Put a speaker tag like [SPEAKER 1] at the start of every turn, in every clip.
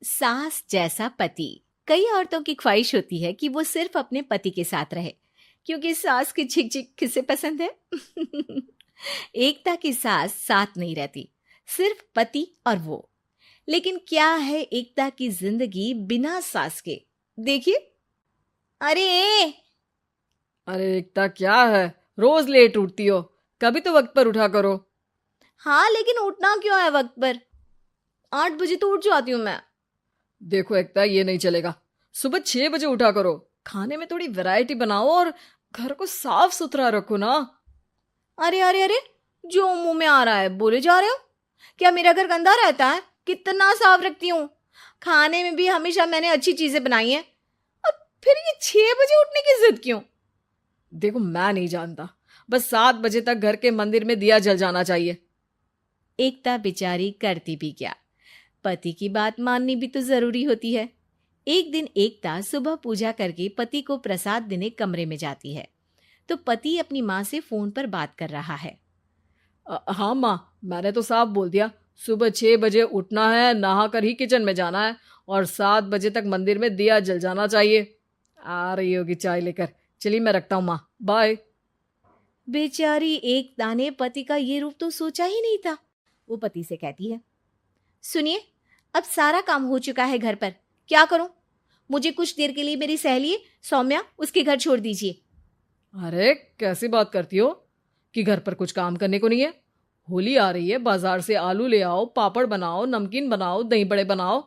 [SPEAKER 1] सास जैसा पति। कई औरतों की ख्वाहिश होती है कि वो सिर्फ अपने पति के साथ रहे, क्योंकि सास की झिक झिक किसे पसंद है। एकता की सास साथ नहीं रहती, सिर्फ पति और वो। लेकिन क्या है एकता की जिंदगी बिना सास के? देखिए। अरे
[SPEAKER 2] अरे एकता, क्या है? रोज लेट उठती हो। कभी तो वक्त पर उठा करो।
[SPEAKER 1] हाँ, लेकिन उठना क्यों है वक्त पर? 8 बजे तो उठ जाती हूँ मैं।
[SPEAKER 2] देखो एकता, ये नहीं चलेगा। सुबह 6 बजे उठा करो। खाने में थोड़ी वैरायटी बनाओ और घर को साफ सुथरा रखो ना।
[SPEAKER 1] अरे अरे अरे, जो मुंह में आ रहा है बोले जा रहे हो। क्या मेरा घर गंदा रहता है? कितना साफ रखती हूँ। खाने में भी हमेशा मैंने अच्छी चीजें बनाई हैं। अब फिर ये 6 बजे उठने की जिद क्यों?
[SPEAKER 2] देखो, मैं नहीं जानता। बस 7 बजे तक घर के मंदिर में दिया जल जाना चाहिए।
[SPEAKER 1] एकता बेचारी करती भी क्या, पति की बात माननी भी तो जरूरी होती है। एक दिन एकता सुबह पूजा करके पति को प्रसाद देने कमरे में जाती है, तो पति अपनी माँ से फोन पर बात कर रहा है।
[SPEAKER 2] हाँ माँ, मैंने तो साफ बोल दिया। सुबह 6 बजे उठना है, नहा कर ही किचन में जाना है और 7 बजे तक मंदिर में दिया जल जाना चाहिए। आ रही होगी चाय लेकर। चलिए, मैं रखता हूँ माँ, बाय।
[SPEAKER 1] बेचारी एकता ने पति का ये रूप तो सोचा ही नहीं था। वो पति से कहती है, सुनिए, अब सारा काम हो चुका है घर पर, क्या करूं? मुझे कुछ देर के लिए मेरी सहेली सौम्या उसके घर छोड़ दीजिए।
[SPEAKER 2] अरे कैसी बात करती हो कि घर पर कुछ काम करने को नहीं है? होली आ रही है, बाजार से आलू ले आओ, पापड़ बनाओ, नमकीन बनाओ, दही बड़े बनाओ।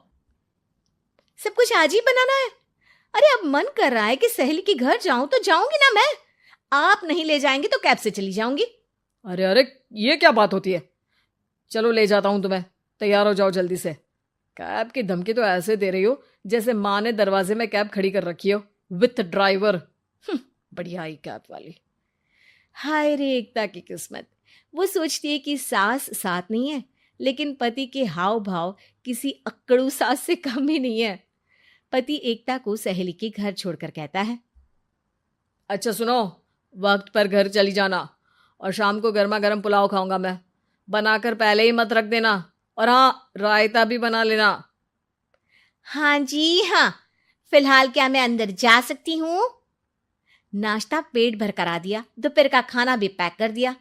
[SPEAKER 1] सब कुछ आज ही बनाना है? अरे अब मन कर रहा है कि सहेली के घर जाऊं तो जाऊंगी ना मैं। आप नहीं ले जाएंगे तो कैब से चली जाऊंगी।
[SPEAKER 2] अरे अरे, ये क्या बात होती है? चलो, ले जाता हूं तुम्हें। तैयार हो जाओ जल्दी से। कैब की धमकी तो ऐसे दे रही हो जैसे माँ ने दरवाजे में कैब खड़ी कर रखी हो, विथ ड्राइवर। बढ़िया आई कैब वाली।
[SPEAKER 1] हाय रे एकता की किस्मत। वो सोचती है कि सास साथ नहीं है, लेकिन पति के हाव भाव किसी अक्कड़ू सास से कम ही नहीं है। पति एकता को सहेली के घर छोड़कर कहता है,
[SPEAKER 2] अच्छा सुनो, वक्त पर घर चली जाना और शाम को गर्मा गर्म पुलाव खाऊंगा मैं। बनाकर पहले ही मत रख देना। और हाँ, रायता भी बना लेना।
[SPEAKER 1] हाँ जी हाँ, फिलहाल क्या मैं अंदर जा सकती हूँ? नाश्ता पेट भर करा दिया, दोपहर का खाना भी पैक कर दिया।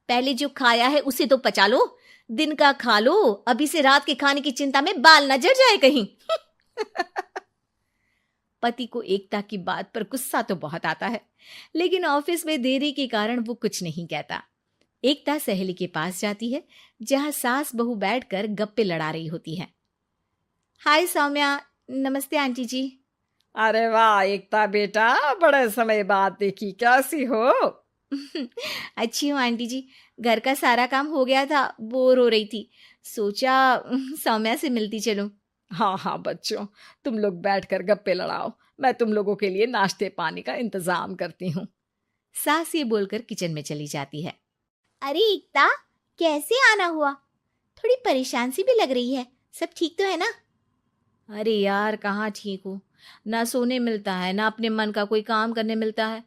[SPEAKER 1] पहले जो खाया है उसे तो पचा लो, दिन का खा लो, अभी से रात के खाने की चिंता में बाल न जल जाए कहीं। पति को एकता की बात पर गुस्सा तो बहुत आता है, लेकिन ऑफिस में देरी के कारण वो कुछ नहीं कहता। एकता सहेली के पास जाती है, जहां सास बहू बैठकर गप्पे लड़ा रही होती है। हाय सौम्या। नमस्ते आंटी जी।
[SPEAKER 2] अरे वाह एकता बेटा, बड़े समय बाद देखी, कैसी हो?
[SPEAKER 1] अच्छी हूँ आंटी जी। घर का सारा काम हो गया था, बोर हो रही थी, सोचा सौम्या से मिलती चलूं।
[SPEAKER 2] हाँ हाँ बच्चों, तुम लोग बैठकर गप्पे लड़ाओ। मैं तुम लोगों के लिए नाश्ते पानी का इंतजाम करती हूँ।
[SPEAKER 1] सास ये बोलकर किचन में चली जाती है। अरे एकता, कैसे आना हुआ? थोड़ी परेशान सी भी लग रही है, सब ठीक तो है ना? अरे यार, कहाँ ठीक हूँ। ना सोने मिलता है, ना अपने मन का कोई काम करने मिलता है।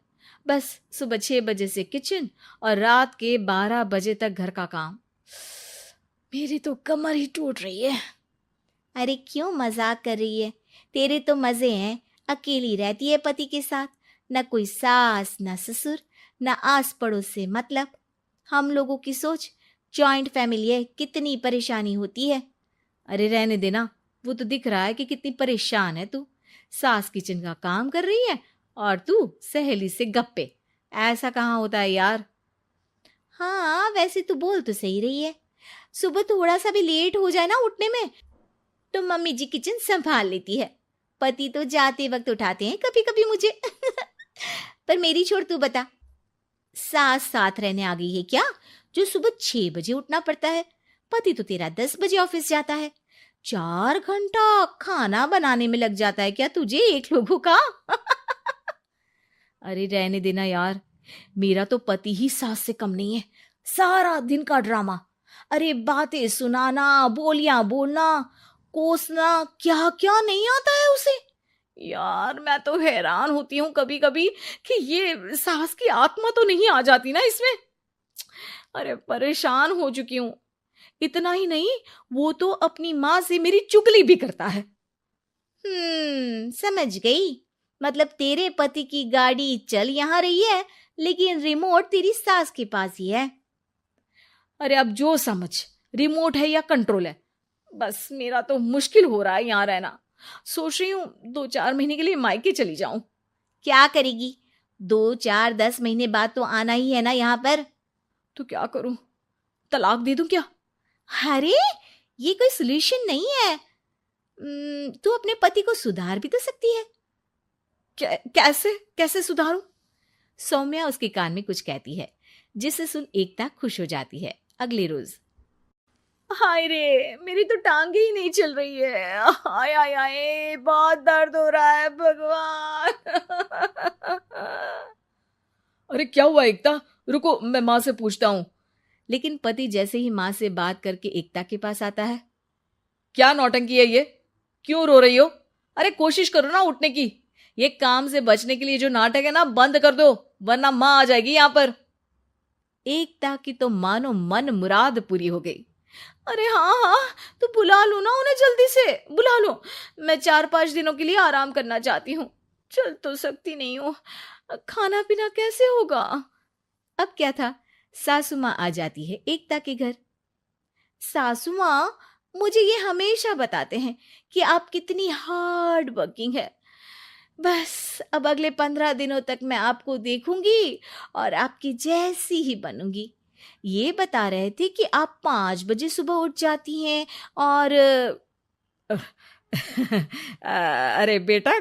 [SPEAKER 1] बस सुबह 6 बजे से किचन और रात के 12 बजे तक घर का काम। मेरी तो कमर ही टूट रही है। अरे क्यों मजाक कर रही है? तेरे तो मजे हैं। अकेली रहती है पति के साथ, न कोई सास न ससुर, न आस पड़ोस से मतलब। हम लोगों की सोच, जॉइंट फैमिली है, कितनी परेशानी होती है। अरे रहने देना, वो तो दिख रहा है कि कितनी परेशान है तू। सास किचन का काम कर रही है और तू सहेली से गप्पे। ऐसा कहाँ होता है यार। हाँ वैसे तू बोल तो सही रही है। सुबह थोड़ा सा भी लेट हो जाए ना उठने में, तो मम्मी जी किचन संभाल लेती है। पति तो जाते वक्त उठाते हैं कभी कभी मुझे। पर मेरी छोड़, तू बता, सास साथ रहने आ गई है क्या, जो सुबह 6 बजे उठना पड़ता है? पति तो तेरा 10 बजे ऑफिस जाता है। 4 घंटा खाना बनाने में लग जाता है क्या तुझे, एक लोगों का? अरे रहने देना यार, मेरा तो पति ही सास से कम नहीं है। सारा दिन का ड्रामा। अरे बातें सुनाना, बोलियां बोलना, कोसना, क्या क्या नहीं आता है उसे। यार मैं तो हैरान होती हूँ कभी कभी कि ये सास की आत्मा तो नहीं आ जाती ना इसमें। अरे परेशान हो चुकी हूँ।
[SPEAKER 2] इतना ही नहीं, वो तो अपनी माँ से मेरी चुगली भी करता है।
[SPEAKER 1] समझ गई। मतलब तेरे पति की गाड़ी चल यहाँ रही है, लेकिन रिमोट तेरी सास के पास ही है।
[SPEAKER 2] अरे अब जो समझ, रिमोट है या कंट्रोल है, बस मेरा तो मुश्किल हो रहा है यहाँ रहना। सोच रही हूँ 2-4 महीने के लिए मायके चली जाऊं।
[SPEAKER 1] क्या करेगी? 2-4-10 महीने बाद तो आना ही है ना यहाँ पर।
[SPEAKER 2] तो क्या करूं, तलाक दे दूं क्या?
[SPEAKER 1] अरे ये कोई सोल्यूशन नहीं है। तू अपने पति को सुधार भी तो सकती है।
[SPEAKER 2] कैसे कैसे सुधारूं?
[SPEAKER 1] सौम्या उसके कान में कुछ कहती है, जिसे सुन एकता खुश हो जाती है। अगले रोज
[SPEAKER 2] हाय रे, मेरी तो टांगे ही नहीं चल रही है। हाय हाय हाय, बहुत दर्द हो रहा है भगवान। अरे क्या हुआ एकता, रुको मैं माँ से पूछता हूँ।
[SPEAKER 1] लेकिन पति जैसे ही माँ से बात करके एकता के पास आता है।
[SPEAKER 2] क्या नौटंकी है ये, क्यों रो रही हो? अरे कोशिश करो ना उठने की। ये काम से बचने के लिए जो नाटक है ना, बंद कर दो, वरना माँ आ जाएगी यहाँ पर।
[SPEAKER 1] एकता की तो मानो मन मुराद पूरी हो गई।
[SPEAKER 2] अरे हाँ हाँ, तो बुला लो ना उन्हें, जल्दी से बुला लो। मैं 4-5 दिनों के लिए आराम करना चाहती हूँ, चल तो सकती नहीं हूँ। खाना पीना कैसे होगा?
[SPEAKER 1] अब क्या था, सासू माँ आ जाती है एकता के घर। सासू माँ, मुझे ये हमेशा बताते हैं कि आप कितनी हार्ड वर्किंग है। बस अब अगले 15 दिनों तक मैं आपको देखूंगी और आपकी जैसी ही बनूंगी। ये बता रहे थे कि आप 5 बजे सुबह उठ जाती हैं और
[SPEAKER 2] अरे बेटा,